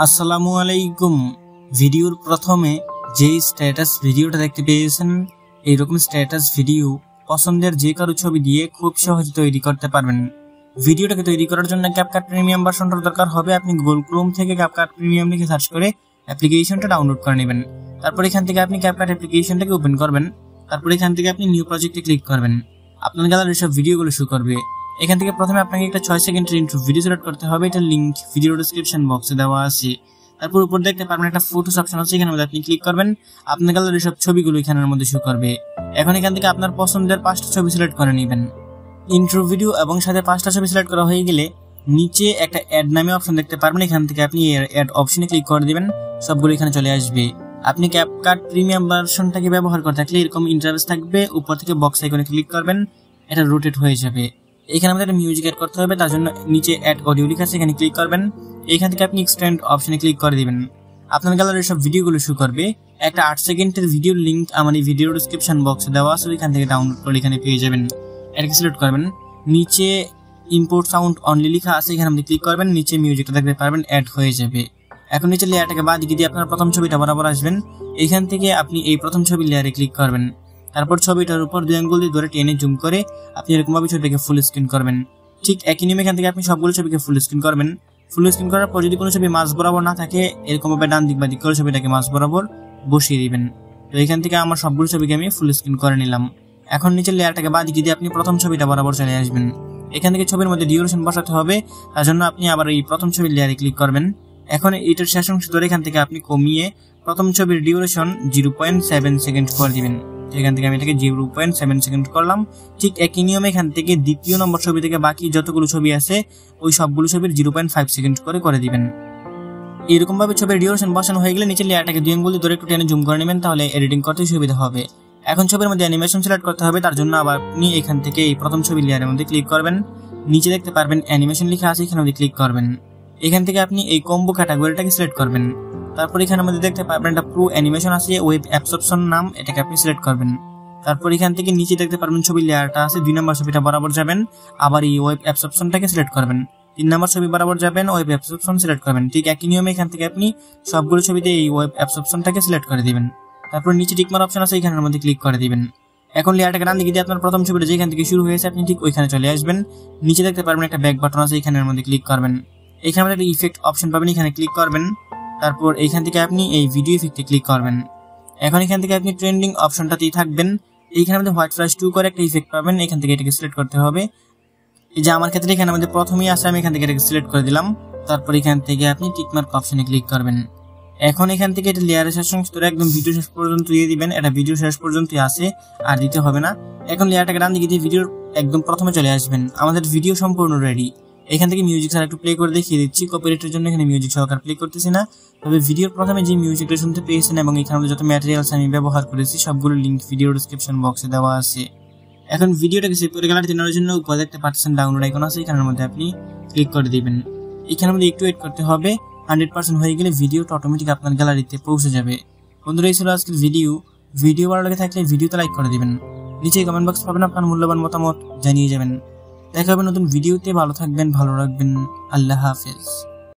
আসসালামু আলাইকুম। ভিডিওর প্রথমে যেই স্ট্যাটাস ভিডিওটা দেখতে পেয়েছেন, এইরকম স্ট্যাটাস ভিডিও পছন্দের যে কারো ছবি দিয়ে খুব সহজে তৈরি করতে পারবেন। ভিডিওটাকে তৈরি করার জন্য ক্যাপকাট প্রিমিয়াম ভার্সনটার দরকার হবে। আপনি গুগল ক্রোম থেকে ক্যাপকাট প্রিমিয়াম লিখে সার্চ করে অ্যাপ্লিকেশনটা ডাউনলোড করে নেবেন। তারপর এখান থেকে আপনি ক্যাপকাট অ্যাপ্লিকেশনটাকে ওপেন করবেন। তারপর এখান থেকে আপনি নিউ প্রজেক্টে ক্লিক করবেন। আপনার গ্যালারির সব ভিডিওগুলো শো করবে। এখান থেকে প্রথমে আপনাকে একটা 6 সেকেন্ডের ইন্ট্রো ভিডিও সিলেক্ট করতে হবে। এটা লিংক ভিডিও ডেসক্রিপশন বক্সে দেওয়া আছে। তারপর উপর দেখতে পারবেন একটা ফটোস অপশন আছে, এখানের মধ্যে আপনি ক্লিক করবেন। আপনার গ্যালারির সব ছবিগুলো এখানের মধ্যে শো করবে। এখন এখান থেকে আপনার পছন্দের 5টা ছবি সিলেক্ট করে নেবেন। ইন্ট্রো ভিডিও এবং সাথে 5টা ছবি সিলেক্ট করা হয়ে গেলে নিচে একটা অ্যাড নামে অপশন দেখতে পারবেন। এখান থেকে আপনি অ্যাড অপশনে ক্লিক করে দিবেন, সবগুলো এখানে চলে আসবে। আপনি ক্যাপকাট প্রিমিয়াম ভার্সনটাকে ব্যবহার করে থাকলে এরকম ইন্টারফেস থাকবে। উপর থেকে বক্স আইকনে ক্লিক করবেন, এটা রোটেট হয়ে যাবে। এখানে আমাদের একটা মিউজিক অ্যাড করতে হবে, তার জন্য নিচে অ্যাড অডিও লেখা আছে, এখানে ক্লিক করবেন। এখান থেকে আপনি এক্সটেন্ড অপশনে ক্লিক করে দিবেন। আপনার গ্যালারির সব ভিডিওগুলো শো করবে। একটা 8 সেকেন্ডের ভিডিওর লিংক আমার এই ভিডিও ডেসক্রিপশন বক্সে দেওয়া আছে, এখান থেকে ডাউনলোড করে এখানে পেয়ে যাবেন। এটাকে সিলেক্ট করবেন। নিচে ইম্পোর্ট সাউন্ড অনলি লেখা আছে, এখানে আপনি ক্লিক করবেন। নিচে মিউজিকটা দেখতে পারবেন অ্যাড হয়ে যাবে। এখন নিচে লেয়ারটাকে বাদ দিয়ে আপনার প্রথম ছবিটা বরাবর আসবেন। এখান থেকে আপনি এই প্রথম ছবির লেয়ারে ক্লিক করবেন। তারপর ছবিটার উপর 2 আঙ্গুল দিয়ে ধরে টেনে জুম করে আপনি এরকম ভাবে ছবিটাকে ফুল স্ক্রিন করবেন। ঠিক একই নিয়মে এখান থেকে আপনি সবগুলো ছবিকে ফুল স্ক্রিন করবেন। ফুল স্ক্রিন করার পর যদি কোনো ছবি মাঝ বরাবর না থাকে, এরকম ভাবে ডান দিক বা দিক করে ছবিটাকে মাঝ বরাবর বসিয়ে দিবেন। তো এখান থেকে আমার সবগুলো ছবিকে আমি ফুল স্ক্রিন করে নিলাম। এখন নিচের লেয়ারটাকে বাদ দিয়ে আপনি প্রথম ছবিটা বরাবর চলে আসবেন। এখান থেকে ছবির মধ্যে ডিউরেশন বসাতে হবে, তার জন্য আপনি আবার এই প্রথম ছবির লেয়ারে ক্লিক করবেন। এখন এটার শেষ অংশ ধরে এখান থেকে আপনি কমিয়ে প্রথম ছবির ডিউরেশন 0.7 সেকেন্ড করে দিবেন। এখান থেকে আমি এটাকে 0.7 সেকেন্ড করলাম। ঠিক একই নিয়মে এখান থেকে দ্বিতীয় নম্বর ছবি থেকে বাকি যতগুলো ছবি আছে ওই সবগুলো ছবির 0.5 সেকেন্ড করে দিবেন। এরকম ভাবে ছবির ডিউরেশন বসানো হয়ে গেলে নিচে লেয়ারটাকে 2 আঙ্গুল ধরে একটু টেনে জুম করে নেবেন, তাহলে এডিটিং করতে সুবিধা হবে। এখন ছবির মধ্যে অ্যানিমেশন সিলেক্ট করতে হবে, তার জন্য আবার আপনি এখান থেকে এই প্রথম ছবির লেয়ারের মধ্যে ক্লিক করবেন। নিচে দেখতে পারবেন অ্যানিমেশন লেখা আছে, এখানে মধ্যে ক্লিক করবেন। এখান থেকে আপনি এই কম্বো ক্যাটাগরিটাকে সিলেক্ট করবেন। তারপর এখানের মধ্যে দেখতে পারবেন একটা প্রো অ্যানিমেশন আছে, ওয়েব অ্যাবসর্পশন নাম, এটাকে আপনি সিলেক্ট করবেন। তারপর এখান থেকে নিচে দেখতে পারবেন ছবির লেয়ারটা আছে, 2 নম্বর ছবিটা বরাবর যাবেন, আবার এই ওয়েব অ্যাবসর্পশনটাকে সিলেক্ট করবেন। 3 নম্বর ছবি বরাবর যাবেন, ওয়েব অ্যাবসর্পশন সিলেক্ট করবেন। ঠিক একই নিয়মে এখান থেকে আপনি সবগুলো ছবিতে এই ওয়েব অ্যাবসর্পশনটাকে সিলেক্ট করে দিবেন। তারপর নিচে টিক মার্ক অপশন আছে, এখানের মধ্যে ক্লিক করে দিবেন। এখন লেয়ারটাকে ডান দিকে দিয়ে আপনার প্রথম ছবিটা যেখান থেকে শুরু হয়েছে আপনি ঠিক ওইখানে চলে আসবেন। নিচে দেখতে পারবেন একটা ব্যাক বাটন আছে, এখানের মধ্যে ক্লিক করবেন। এখানে একটা ইফেক্ট অপশন পাবেন, এখানে ক্লিক করবেন। তারপর এইখান থেকে আপনি এই ভিডিও ইফেক্টে ক্লিক করবেন। এখন এখান থেকে আপনি ট্রেন্ডিং অপশনটাতেই থাকবেন। এইখানে আমাদের হোয়াইট ফ্ল্যাশ 2 করে একটা ইফেক্ট পাবেন, এখান থেকে এটাকে সিলেক্ট করতে হবে। এই যে আমার ক্ষেত্রে এখানে আমাদের প্রথমেই আসে, আমি এখান থেকে এটাকে সিলেক্ট করে দিলাম। তারপর এখান থেকে আপনি টিক মার্ক অপশনে ক্লিক করবেন। এখন এখান থেকে এটা লেয়ারের শেষ অংশ ধরে একদম ভিডিও শেষ পর্যন্ত দিয়ে দিবেন। এটা ভিডিও শেষ পর্যন্তই আসে, আর দিতে হবে না। এখন লেয়ারটাকে ডান দিকে দিয়ে ভিডিওর একদম প্রথমে চলে আসবেন। আমাদের ভিডিও সম্পূর্ণ রেডি। এখান থেকে মিউজিক ছাড়া একটু প্লে করে দেখিয়ে দিচ্ছি। কপিরাইটের জন্য এখানে মিউজিক সহকারে প্লে করতেছি না, তবে ভিডিওর প্রথমে যে মিউজিকটা শুনতে পেয়েছেন এবং এখানে যত ম্যাটেরিয়ালস আমি ব্যবহার করেছি সবগুলো লিংক ভিডিও ডেসক্রিপশন বক্সে দেওয়া আছে। এখন ভিডিওটাকে সেভ করে গ্যালারিতে নেওয়ার জন্য উপরে দেখতে পাচ্ছেন ডাউনলোড আইকন আছে, এখানের মধ্যে আপনি ক্লিক করে দিবেন। এখানের মধ্যে একটু ওয়েট করতে হবে। 100% হয়ে গেলে ভিডিওটা অটোমেটিক আপনার গ্যালারিতে পৌঁছে যাবে। বন্ধুরা, এই ছিল আজকের ভিডিও ভালো লাগে থাকলে ভিডিওতে লাইক করে দিবেন। নিচে কমেন্ট বক্স পাবেন, আপনার মূল্যবান মতামত জানিয়ে যাবেন। দেখা হবে নতুন ভিডিওতে। ভালো থাকবেন, ভালো রাখবেন। আল্লাহ হাফেজ।